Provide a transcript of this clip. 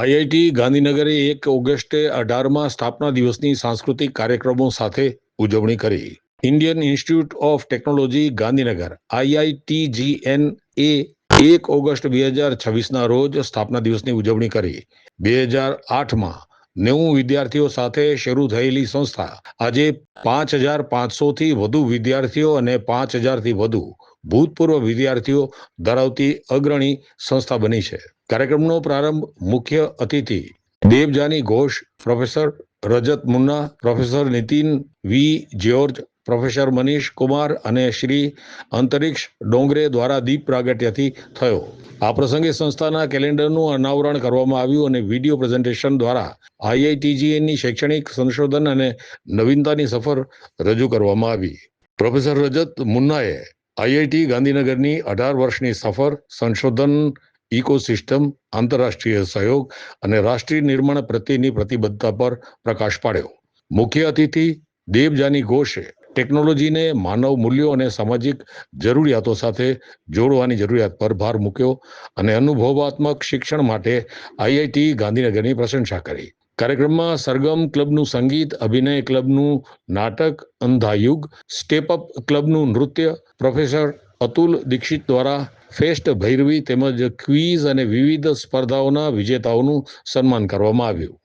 IIT ગાંધીનગરે 1 ઓગસ્ટે 18મા સ્થાપના દિવસની સાંસ્કૃતિક કાર્યક્રમો સાથે ઉજવણી કરી. Indian Institute of Technology Gandhinagar IITGN એ 1 ઓગસ્ટ 2026ના રોજ સ્થાપના દિવસની ઉજવણી કરી. 2008માં 90 વિદ્યાર્થીઓ સાથે શરૂ થયેલી સંસ્થા આજે 5500થી વધુ વિદ્યાર્થીઓ અને 5000થી વધુ ભૂતપૂર્વ વિદ્યાર્થીઓ ધરાવતી અગ્રણી સંસ્થા બની છે. કાર્યક્રમનો પ્રારંભ મુખ્ય અતિથિ દેવજાની ઘોષ, પ્રોફેસર રજત મુન્ના, પ્રોફેસર નીતિન વી જ્યોર્જ, પ્રોફેસર મનીષ કુમાર અને શ્રી અંતરિક્ષ ડોંગરે દ્વારા દીપ પ્રાગટ્યથી થયો. આ પ્રસંગે સંસ્થાના કેલેન્ડરનું અનાવરણ કરવામાં આવ્યું અને વિડીયો પ્રેઝન્ટેશન દ્વારા IITGNની શૈક્ષણિક સંશોધન અને નવીનતાની સફર રજૂ કરવામાં આવી. પ્રોફેસર રજત મુન્નાએ IIT ગાંધીનગરની 18 વર્ષની સફર, સંશોધન ઇકોસિસ્ટમ, આંતરરાષ્ટ્રીય સહયોગ અને રાષ્ટ્રીય નિર્માણ પ્રત્યેની પ્રતિબદ્ધતા પર પ્રકાશ પાડ્યો. મુખ્ય અતિથિ દેવજાની ઘોષે ટેકનોલોજીને માનવ મૂલ્યો અને સામાજિક જરૂરિયાતો સાથે જોડવાની જરૂરિયાત પર ભાર મૂક્યો અને અનુભવાત્મક શિક્ષણ માટે IIT ગાંધીનગરની પ્રશંસા કરી. કાર્યક્રમમાં સરગમ ક્લબનું સંગીત, અભિનય ક્લબનું નાટક, અંધાયુગ સ્ટેપ અપ ક્લબનું નૃત્ય, પ્રોફેસર અતુલ દીક્ષિત દ્વારા ફેસ્ટ ભૈરવી તેમજ ક્વિઝ અને વિવિધ સ્પર્ધાઓના વિજેતાઓનું સન્માન કરવામાં આવ્યું.